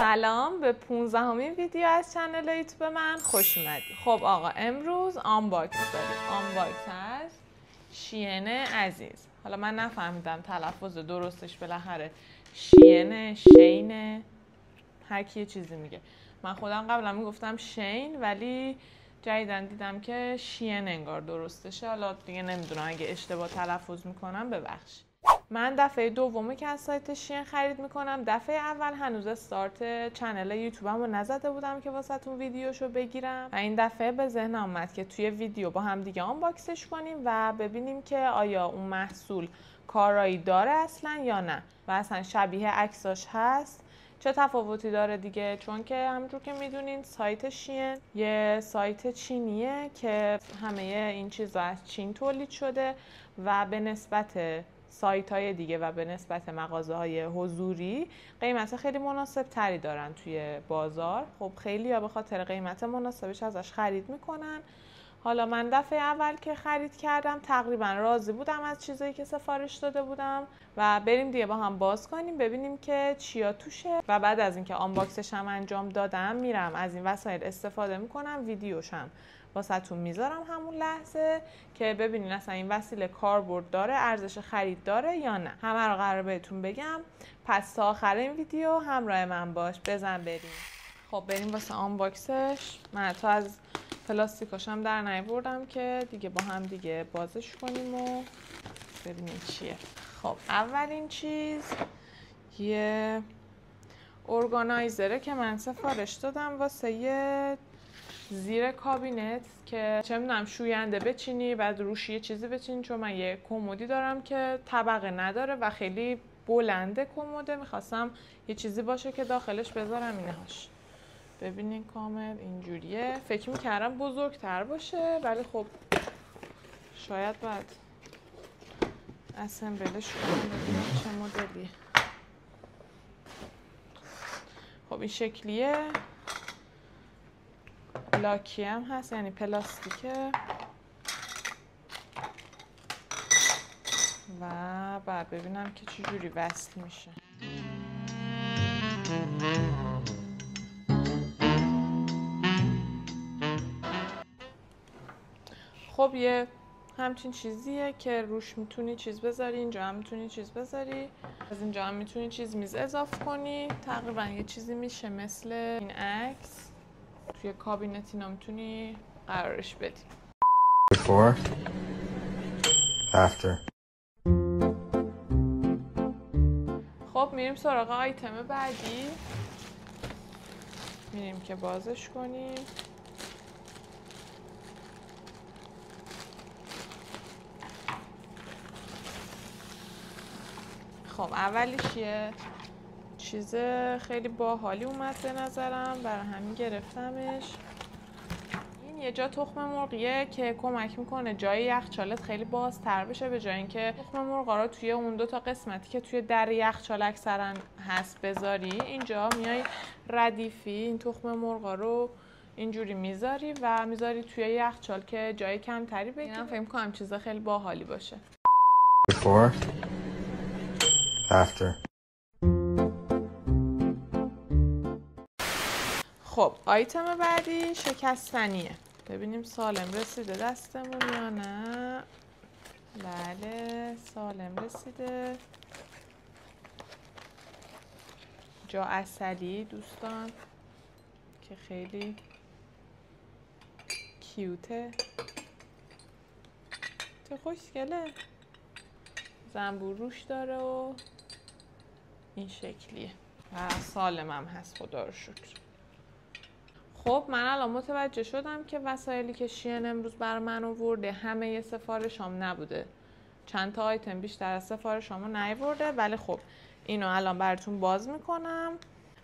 سلام به 15مین ویدیو از چنل یوتیوب من خوش اومدید. خب آقا امروز آنباکس داریم. آنباکس هست شین عزیز. حالا من نفهمیدم تلفظ درستش بالاخره شین هر کی یه چیزی میگه. من خودم قبلا میگفتم شین ولی جدیدن دیدم که شین انگار درستشه. حالا دیگه نمیدونم اگه اشتباه تلفظ میکنم ببخشید. من دفعه دومه که از سایت شین خرید میکنم. دفعه اول هنوز استارت چنل یوتیوبم رو نزده بودم که واسهتون ویدیوشو بگیرم و این دفعه به ذهنم اومد که توی ویدیو با هم دیگه آنباکسش کنیم و ببینیم که آیا اون محصول کارایی داره اصلا یا نه و اصلا شبیه عکساش هست، چه تفاوتی داره دیگه. چون که همونجور که میدونین سایت شین یه سایت چینیه که همه این چیزا از چین تولید شده و به نسبت سایت های دیگه و به نسبت مغازه های حضوری قیمت خیلی مناسب تری دارن توی بازار. خب خیلی ها به خاطر قیمت مناسبش ازش خرید میکنن. حالا من دفعه اول که خرید کردم تقریبا راضی بودم از چیزایی که سفارش داده بودم و بریم دیگه با هم باز کنیم ببینیم که چیا توشه و بعد از اینکه آنباکسش هم انجام دادم میرم از این وسایل استفاده میکنم، ویدیوشم واسهتون میذارم همون لحظه که ببینین اصلا این وسیله کاربرد داره، ارزش خرید داره یا نه. همه رو قراره بهتون بگم. پس تا آخر این ویدیو همراه من باش. بزن بریم. خب بریم واسه آنباکسش. من تا از پلاستیکاشم در نیاوردم که دیگه با هم دیگه بازش کنیم و ببینیم چیه. خب اولین چیز یه ارگانایزره که من سفارش دادم واسه یه زیر کابینت که چه میدونم شوینده بچینی بعد روش یه چیزی بچینی، چون من یه کمدی دارم که طبقه نداره و خیلی بلنده کموده. میخواستم یه چیزی باشه که داخلش بذارم اینهاش. ببینین کامل اینجوریه. فکر میکردم بزرگتر باشه ولی خب شاید باید اسمبلش کنم ببینم چه مدلیه. خب این شکلیه، لاکی هم هست یعنی پلاستیکه و بعد ببینم که چه جوری وصل میشه. خب یه همچین چیزیه که روش میتونی چیز بذاری، اینجا هم میتونی چیز بذاری، از اینجا هم میتونی چیز میز اضافه کنی. تقریبا یه چیزی میشه مثل این عکس. توی کابینت اینا میتونی قرارش بدی. Before, after. خب میریم سراغ آیتم بعدی. میریم که بازش کنیم. خب اولیش یه چیز خیلی باحالی اومد به نظرم، برای همین گرفتمش. این یه جا تخم مرغیه که کمک میکنه جای یخچالت خیلی بازتر بشه، به جای اینکه تخم مرغا رو توی اون دو تا قسمتی که توی در یخچال اکثرا هست بذاری، اینجا میای ردیفی این تخم مرغا رو اینجوری میذاری و میذاری توی یخچال که جای کمتری بگیره. من فکر می‌کنم چیز خیلی باحالی باشه. Before, after. خب آیتم بعدی شکستنیه. ببینیم سالم رسیده دستمون یا نه. بله سالم رسیده. جا عسلی دوستان که خیلی کیوته، چه خوشگله. زنبور روش داره و این شکلیه و سالم هم هست خدا رو شکر. خب من الان متوجه شدم که وسایلی که شین امروز بر من آورده همه ی سفارشام نبوده. چند تا آیتم بیشتر از سفارشامو نیاورده، ولی خب اینو الان براتون باز میکنم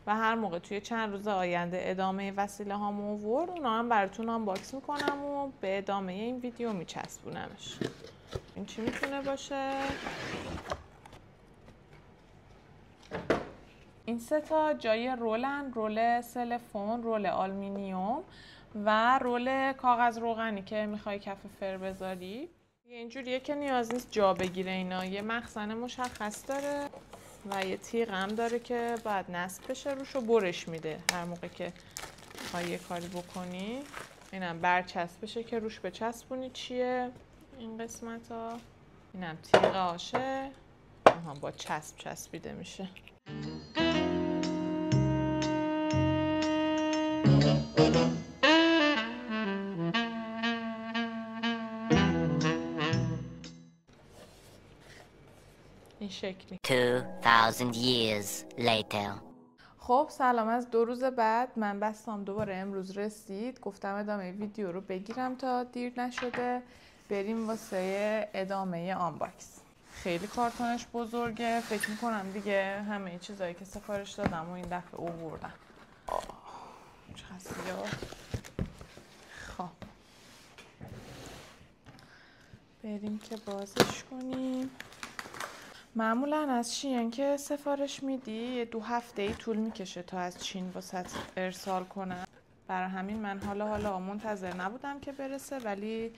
و هر موقع توی چند روز آینده ادامه وسیله هامو آورد اونا هم براتون آنباکس میکنم و به ادامه این ویدیو میچسبونمش. این چی میتونه باشه؟ این سه تا جای رولن، رول سلفون، رول آلومینیوم و رول کاغذ روغنی که میخوای کف فر بذاری. اینجوریه که نیاز نیست جا بگیره اینا، یه مخزن مشخص داره و یه تیغ هم داره که باید نصب بشه روش و برش میده هر موقع که میخوای یه کاری بکنی. اینم برچسبشه که روش بچسبونی. چیه این قسمت ها؟ اینم تیغ آشه با چسب چسبیده میشه. این شکلی. 2000 years later. خب سلام، از 2 روز بعد من بستم دوباره امروز رسید. گفتم ادامه ویدیو رو بگیرم تا دیر نشده. بریم واسه ادامه آنباکس. خیلی کارتونش بزرگه. فکر میکنم دیگه همه چیزایی که سفارش دادم و این دفعه آوردم. چقدر زیاد. خب بریم که بازش کنیم. معمولا از شین که سفارش میدی 2 هفته طول میکشه تا از چین واسه ارسال کنن. برای همین من حالا منتظر نبودم که برسه، ولی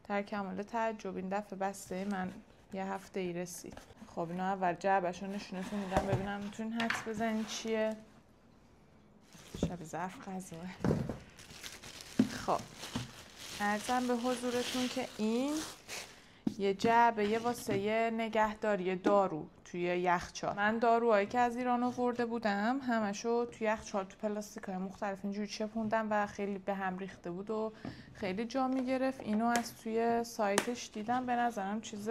در کمال تعجب این دفعه بسته من یه هفته ای رسید. خب اینا اول جعبش رو نشونتون میدم ببینم میتونین حدس بزنین چیه. شبیه ظرف غذاه. خب عرضم به حضورتون که این یه جعبه یه واسه یه نگهداری دارو توی یخچال. من داروهایی که از ایران آورده بودم همشو توی یخچال تو پلاستیکای مختلف اینجوری چپوندم و خیلی به هم ریخته بود و خیلی جا میگرفت. اینو از توی سایتش دیدم، به نظرم چیز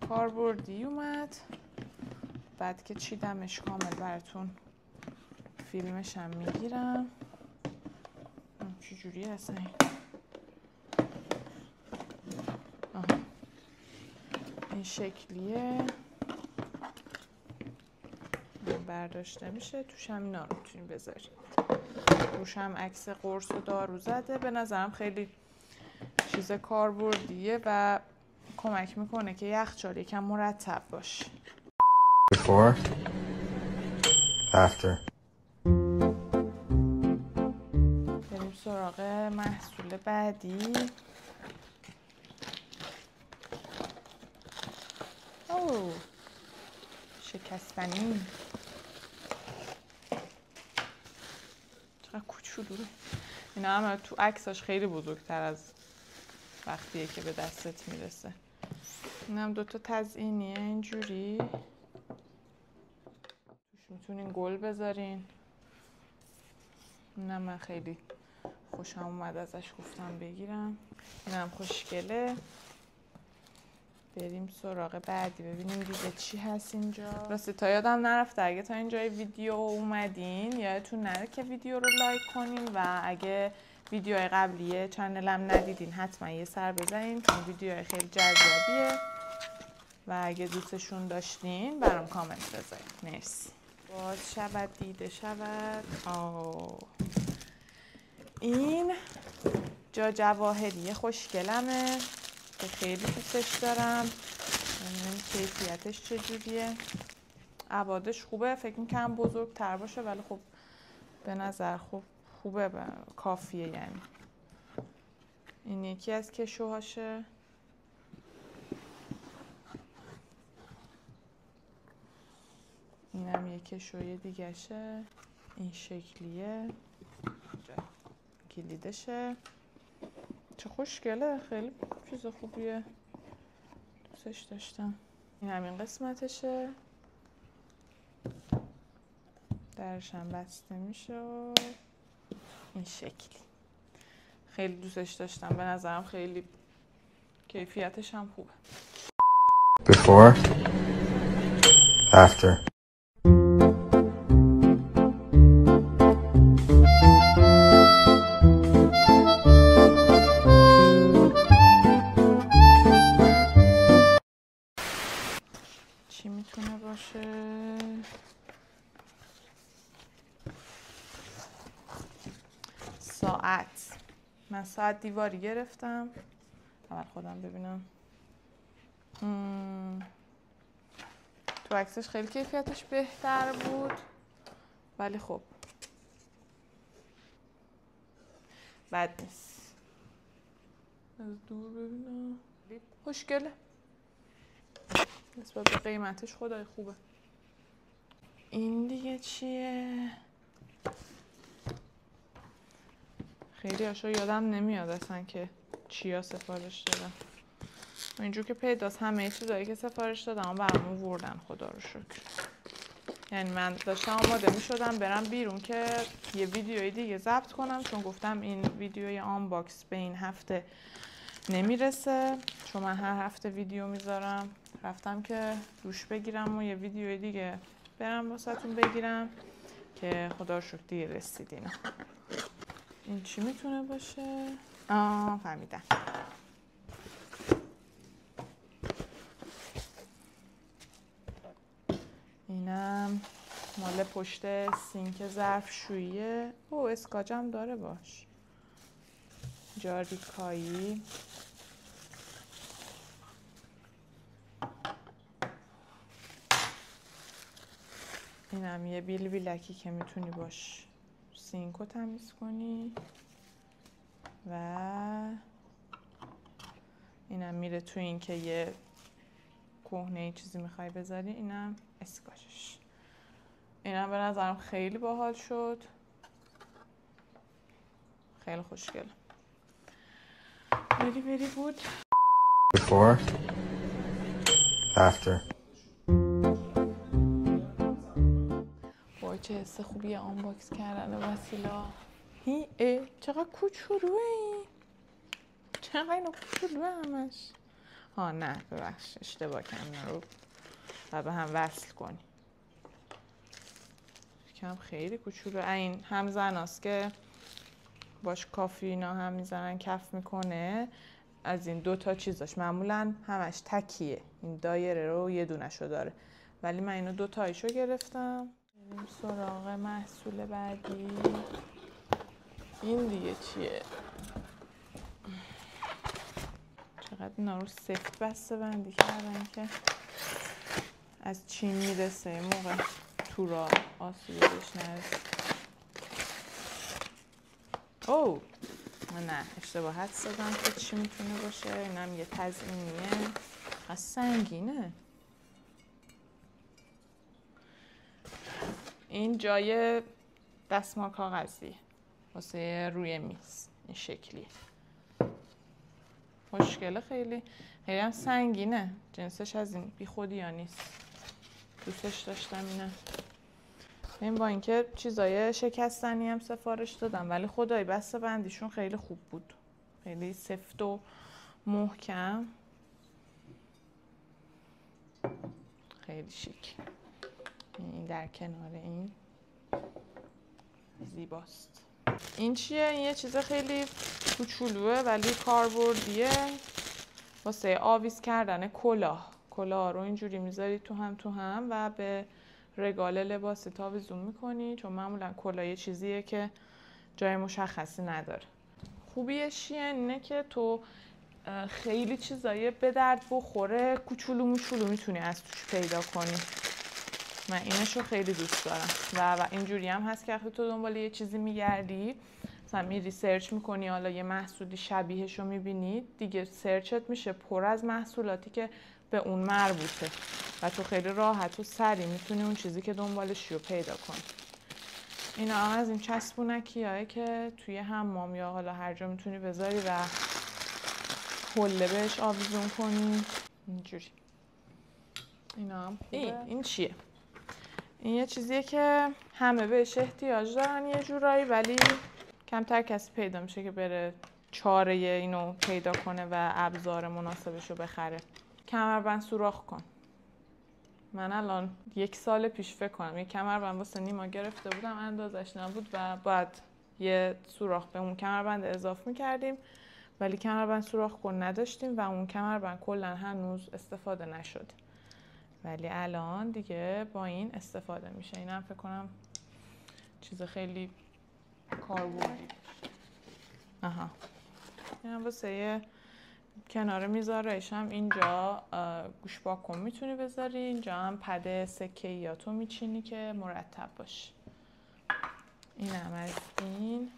کاربردی اومد. بعد که چیدمش کامل براتون فیلمش هم میگیرم. چجوری هست این؟ این شکلیه برداشته میشه. توش هم اینا رو میتونیم بذاریم. روش هم عکس قرص و دارو زده. به نظرم خیلی چیز کاربردیه و کمک میکنه که یخچال یکم مرتب باشه. Before. After. بریم سراغ محصول بعدی. اوه شکستنی. چقدر کوچولوه. اینا هم تو عکساش خیلی بزرگتر از وقتیه که به دستت میرسه. این هم 2 تا تزیینیه اینجوری. توش میتونین گل بذارین. اینم من خیلی خوشم اومد ازش، گفتم بگیرم. اینم خوشگله. بریم سراغ بعدی ببینیم دیگه چی هست اینجا. راستی تا یادم نرفته اگه تا اینجای ویدیو اومدین یادتون نره که ویدیو رو لایک کنین و اگه ویدیوهای قبلیه چنلم ندیدین حتما یه سر بزنین چون ویدیوهای خیلی جذابیه و اگه دوستشون داشتین برام کامنت بذارین. مرسی. باز شود دیده شود. این جا جواهری خوشگلمه که خیلی دوستش دارم. ببینیم کیفیتش چجوریه. ابعادش خوبه. فکر میکنم بزرگتر باشه ولی خب به نظر خوبه کافیه. یعنی این یکی از کشوهاشه. اینم یه کشوی دیگه شه. این شکلیه. کلیدشه. چه خوشگله. خیلی چیز خوبیه. دوستش داشتم. این همین قسمتشه. درش هم بسته میشه و این شکلی. خیلی دوستش داشتم. به نظرم خیلی کیفیتش هم خوبه. Before. After. چی میتونه باشه؟ ساعت. من ساعت دیواری گرفتم. اول خودم ببینم. تو عکسش خیلی کیفیتش بهتر بود ولی خب بد نیست. از دور ببینم. خوشگله. نسبت به قیمتش خدای خوبه. این دیگه چیه؟ خیلی هاشو یادم نمیاد اصلا که چیا سفارش دادم. اینجور که پیداست همه چیزایی که سفارش دادم اما برامون وردن، خدا رو شکر. یعنی من داشتم آماده می شدم برم بیرون که یه ویدیوی دیگه ضبط کنم، چون گفتم این ویدیوی آنباکس به این هفته نمیرسه، چون من هر هفته ویدیو میذارم. رفتم که دوش بگیرم و یه ویدیوی دیگه برم واسهتون بگیرم که خدا رو شکر دیگه رسید اینا. این چی میتونه باشه؟ فهمیدم. اینم مال پشت سینک ظرفشوییه. اسکاچم داره باش. جاریکایی. اینم یه بیل بیلکی که میتونی باش سینکو تمیز کنی و اینم میره تو این که یه کهنه چیزی میخوای بذاری. اینم اسکاچش. اینم به نظرم خیلی باحال شد، خیلی خوشگله. بری بود. Before. After. وای چه حس خوبیه آنباکس کردن وسیلا. چقدر کوچولوه این. چقدر اینو کوچولوه همش. نه ببخش اشتباه کردم رو و به هم وصل کنی. کم خیلی کوچولو. این هم زناست که باش کافی اینا هم میزنن کف میکنه. از این دوتا چیزاش معمولا همش تکیه، این دایره رو یه دونشو داره، ولی من اینو دوتایشو گرفتم. بریم سراغ محصول بعدی. این دیگه چیه؟ چقدر اینا رو سفت بسته بندی کردن که از چین میرسه موقع تو را آسیبی بهش نرسه. نه اشتباهت زدم که چی میتونه باشه. اینم یه تزیینیه. از سنگینه. این جای دستمال کاغذی واسه روی میز این شکلی. خوشگله. خیلی هم سنگینه. جنسش از این بی خودی ها نیست. دوستش داشتم اینه. این با اینکه چیزای شکستنی هم سفارش دادم ولی خدای بسته بندیشون خیلی خوب بود. خیلی سفت و محکم. خیلی شیک. این در کنار این زیباست. این چیه؟ این یه چیز خیلی کوچولوه ولی کاربردیه واسه آویز کردن کلاه. کلاه رو اینجوری میذاری تو هم و به رگال لباس آویزون میکنی، چون معمولا کلاه یه چیزیه که جای مشخصی نداره. خوبیش اینه که تو خیلی چیزایی به درد بخوره کوچولو موچولو میتونی از توش پیدا کنی. من اینشو خیلی دوست دارم و اینجوری هم هست که وقتی تو دنبال یه چیزی میگردی، مثلا میری سرچ میکنی، حالا یه محصولی شبیهشو میبینی، دیگه سرچت میشه پر از محصولاتی که به اون مربوطه و تو خیلی راحت و سریع میتونی اون چیزی که دنبالشی رو پیدا کنی. اینا هم از این چسبونکیه که توی حمام یا حالا هر جا میتونی بذاری و حله بهش آویزون کنی اینجوری. اینا هم این چیه؟ این یه چیزیه که همه بهش احتیاج دارن یه جورایی، ولی کمتر کسی پیدا میشه که بره چاره اینو پیدا کنه و ابزار مناسبش رو بخره. کمربند سوراخ کن. من الان 1 سال پیش فکر کنم یه کمربند واسه نیما گرفته بودم، اندازش نبود و باید یه سوراخ به اون کمربند اضافه میکردیم، ولی کمربند سوراخ کن نداشتیم و اون کمربند کلا هنوز استفاده نشد، ولی الان دیگه با این استفاده میشه. اینم فکر کنم چیز خیلی کاربردی. اینم واسه کنار میذارش هم اینجا گوشباک کن میتونی بذاری، اینجا هم پد سکه‌ایاتو میچینی که مرتب باشه. اینم از این.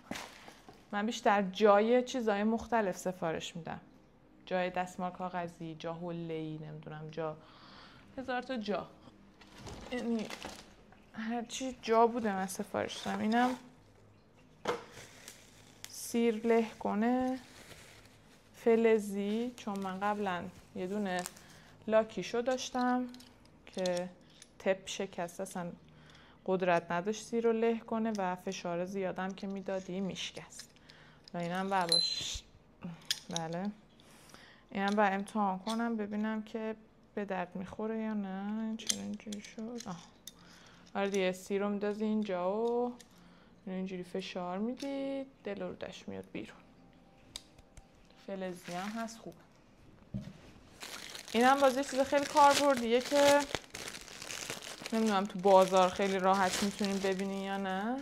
من بیشتر جای چیزای مختلف سفارش میدم، جای دستمال کاغذی، جا حله‌ای، نمیدونم جا 1000 تا جا. هرچی جا بوده من سفارش دادم. اینم سیر له کنه فلزی، چون من قبلا یه دونه لاکیشو داشتم که تپ شکست، اصلا قدرت نداشت سیر رو له کنه و فشار زیادم که میدادی میشکست و اینم باش. بله اینم با امتحان کنم ببینم که به درد میخوره یا نه. چرا اینجوری شد؟ آره دیگه، سیر رو میدازی اینجا و اینجوری فشار میدید دل رو دش میاد بیرون. فلزی هم هست خوبه. این هم بازی چیز خیلی کاربردیه که نمیدونم تو بازار خیلی راحت میتونین ببینین یا نه.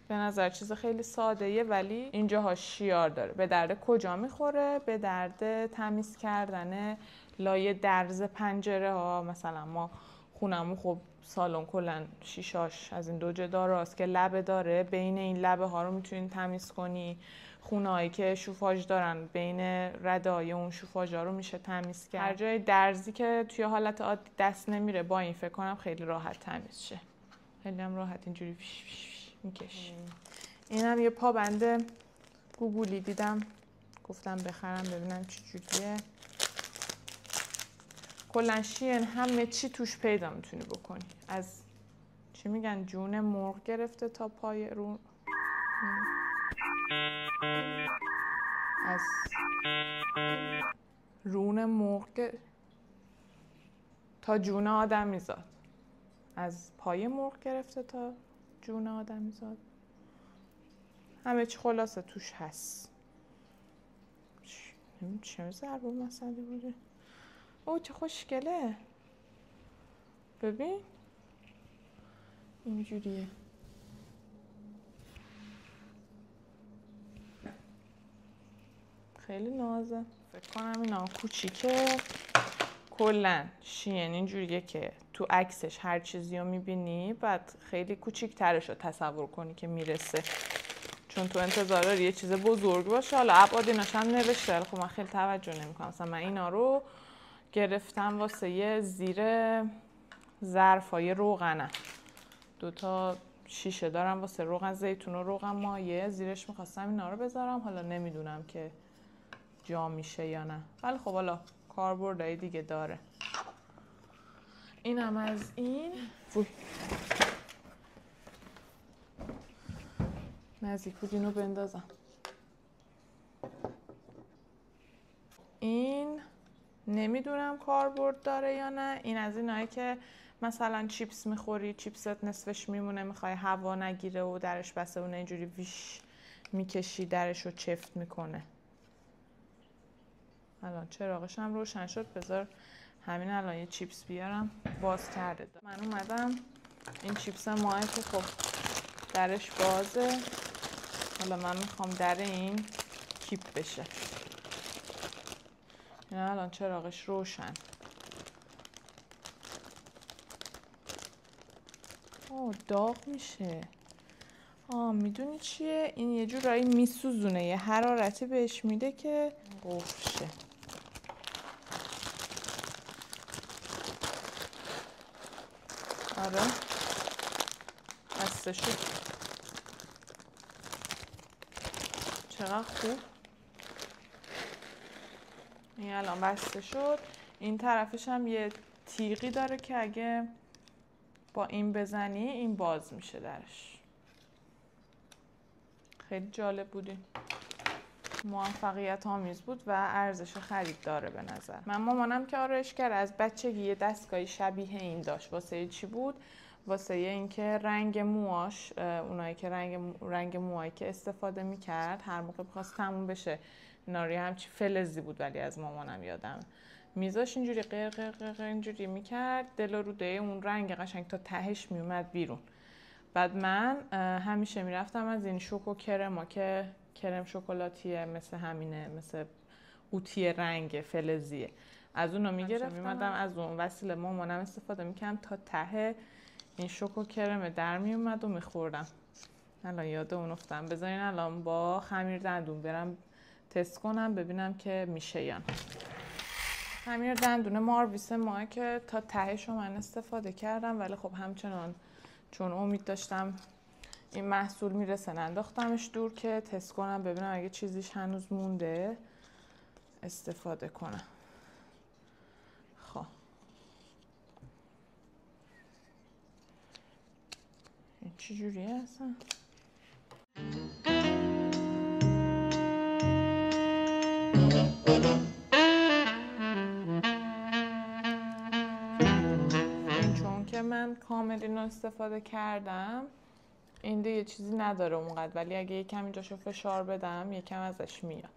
به نظر چیز خیلی سادهیه ولی اینجاها شیار داره. به درد کجا میخوره؟ به درد تمیز کردن لایه درز پنجره ها. مثلا ما خونمون خب سالن کلا شیشاش از این دو جداراست که لبه داره، بین این لبه ها رو میتونین تمیز کنی. خونه‌هایی که شوفاژ دارن بین ردای اون شوفاژا رو میشه تمیز کرد. هر جای درزی که توی حالت عادی دست نمیره با این فکر کنم خیلی راحت تمیز شه. خیلی هم راحت اینجوری میکشی. اینم یه پابند گوگلی دیدم گفتم بخرم ببینم چی جوریه. کلا شین همه چی توش پیدا میتونی بکنی، از چی میگن جون مرغ گرفته تا پای رو، از رون مرغ تا جون آدمیزاد، از پای مرغ گرفته تا جون آدمیزاد، همه چی خلاصه توش هست. چه ضرب مسئله بوده. اوه چه خوشگله، ببین اینجوریه. خیلی نازه. فکر کنم اینا کوچیکه. کلا شین اینجوریه که تو عکسش هر چیزی رو میبینی بعد خیلی کوچیک ترش رو تصور کنی که میرسه، چون تو انتظار داری یه چیز بزرگ باشه. حالا ابعادیناش هم نوشته خب من خیلی توجه نمیکنم. مثلا من اینا رو گرفتم واسه یه زیر ظرفای روغنه، 2 شیشه دارم واسه روغن زیتون و روغن مایه، زیرش میخواستم اینا رو بذارم. حالا نمیدونم که جا میشه یا نه، ولی خب حالا کاربردهای دیگه داره. اینم از این. نزدیک بود اینو بندازم. این نمیدونم کاربرد داره یا نه. این از اینایی که مثلا چیپس میخوری، چیپست نصفش میمونه، میخوای هوا نگیره و درش بسته اون اینجوری ویش میکشی درش رو چفت میکنه. الان چراغش هم روشن شد، بذار همین الان یه چیپس بیارم. باز کرده من اومدم این چیپس ماه که خب درش بازه. حالا من میخوام در این کیپ بشه. این الان چراغش روشن. اوه داغ میشه. میدونی چیه؟ این یه جورایی میسوزونه، یه حرارتی بهش میده که قفل شه. آره بسته شد. چقدر خوب. این الان بسته شد. این طرفش هم یه تیغی داره که اگه با این بزنی این باز میشه درش. خیلی جالب بودی، موفقیت آمیز بود و ارزش خرید داره به نظر من. مامانم که آرایشگر از بچگی یه دستگاهی شبیه این داشت. واسه چی بود؟ واسه اینکه رنگ موهاش، اونایی که رنگ موهایی که استفاده میکرد هر موقع بخواست تموم بشه، ناری همچی فلزی بود ولی از مامانم یادم میذاش اینجوری قرقر اینجوری میکرد، دل و روده اون رنگ قشنگ تا تهش میومد بیرون. بعد من همیشه میرفتم از این شوکو کرما که کرم شکلاتیه، مثل همینه، مثل قوطی رنگ فلزیه، از اونو میگرفتم میمدم از اون وسیله مامانم استفاده میکردم تا ته این شوکو کرم در میومد و میخوردم. الان یاد اون افتادم. بذارین الان با خمیر دندون برم تست کنم ببینم که میشه یا نه. خمیر دندون مارویس ما که تا تهش رو من استفاده کردم ولی خب همچنان چون امید داشتم این محصول میرسه انداختمش دور که تست کنم ببینم اگه چیزیش هنوز مونده استفاده کنم. خب این چی جوریه اصلا؟ چون که من کامل اینو استفاده کردم این دیگه چیزی نداره اونقدر، ولی اگه یکم اینجاشو فشار بدم یکم ازش میاد،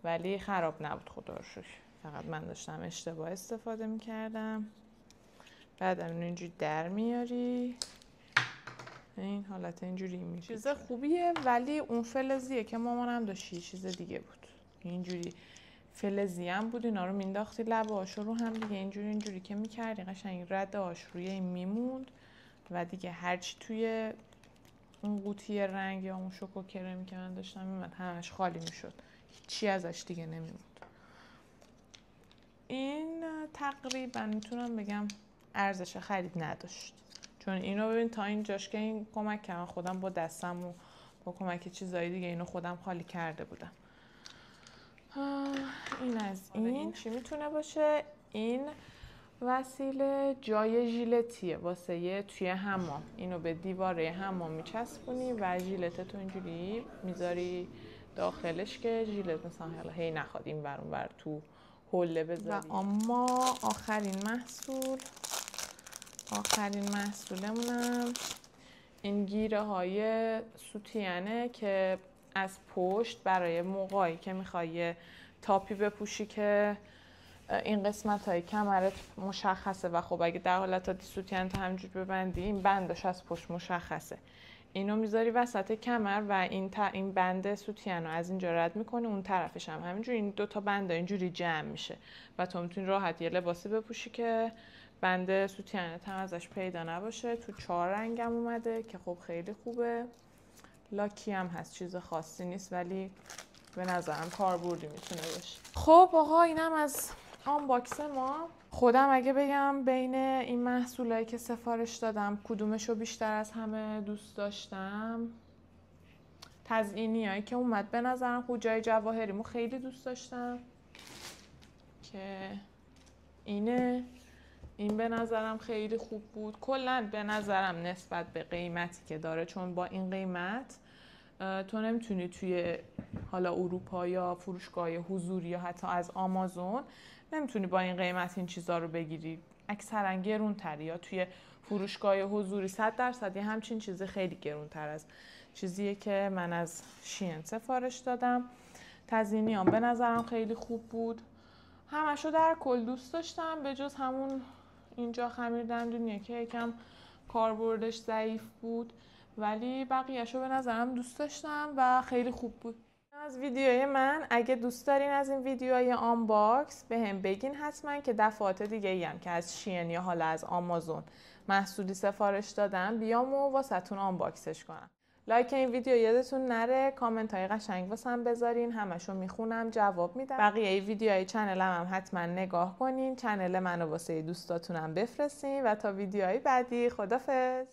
ولی خراب نبود خدا رو شکر. فقط من داشتم اشتباه استفاده میکردم. بعد اینجوری در میاری، این حالت اینجوری میشه. چیز خوبیه، ولی اون فلزیه که مامانم داشت یه چیز دیگه بود. اینجوری فلزی هم بود، اینا رو مینداختی لب آش رو هم دیگه اینجوری که میکردی قشنگ رد آش روی این میموند و دیگه هرچی توی اون قوطی رنگ یا اون شوکو کرمی که من داشتم میمد همش خالی میشد، هیچی ازش دیگه نمیموند. این تقریبا میتونم بگم ارزش خرید نداشت، چون اینو ببین تا اینجاش که این کمک کردم خودم با دستم و با کمک چیزایی دیگه اینو خودم خالی کرده بودم. این از این چی میتونه باشه؟ این وسیله جای ژیلتیه واسه توی حمام. اینو به دیواره حمام میچسبونی و ژیلتتو اینجوری میذاری داخلش که ژیلت مثلا هی نخواد این ور اون ور تو حله بذاری. و اما آخرین محصولمونم این گیره های سوتیانه که از پشت برای موقعی که میخوای تاپی بپوشی که این قسمت های کمرت مشخصه و خب اگه در حالت عادی سوتیان تا همینجور ببندی این بندش از پشت مشخصه، اینو میذاری وسط کمر و این بند سوتیان رو از اینجا رد میکنی اون طرفش هم همینجور این دوتا بند اینجوری جمع میشه و تو میتونی راحت یه لباسی بپوشی که بند سوتیانت هم ازش پیدا نباشه. تو 4 رنگم اومده که خب خیلی خوبه. لاکی هم هست، چیز خاصی نیست ولی به نظرم کاربردی میتونه باشه. خب آقا اینم از آنباکس ما. خودم اگه بگم بین این محصولایی که سفارش دادم کدومشو بیشتر از همه دوست داشتم، تزیینیایی که اومد به نظرم خوجای جواهریمو خیلی دوست داشتم که این به نظرم خیلی خوب بود. کلا به نظرم نسبت به قیمتی که داره، چون با این قیمت تو نمیتونی توی حالا اروپا یا فروشگاه حضوری یا حتی از آمازون نمیتونی با این قیمت این چیزا رو بگیری، اکثرا گرون تری، یا توی فروشگاه حضوری 100% یه همچین چیز خیلی گرون تر از چیزیه که من از شین سفارش دادم. تزیینیام به نظرم خیلی خوب بود، همشو در کل دوست داشتم به جز همون اینجا خمیر دندونیه که یکم کاربردش ضعیف بود، ولی بقیه‌شو به نظرم دوست داشتم و خیلی خوب بود. از ویدیوی من اگه دوست دارین از این ویدیوهای آنباکس به هم بگین حتما که دفعات دیگه‌ای هم که از شین یا حالا از آمازون محصولی سفارش دادم بیام و واسهتون آنباکسش کنم. لایک این ویدیو یادتون نره، کامنت های قشنگ واسم بذارین، همشو میخونم جواب میدم. بقیه ویدیوهای چنلم هم حتما نگاه کنین، چنل منو واسه دوستاتونم بفرستین و تا ویدیوهای بعدی خدافظ.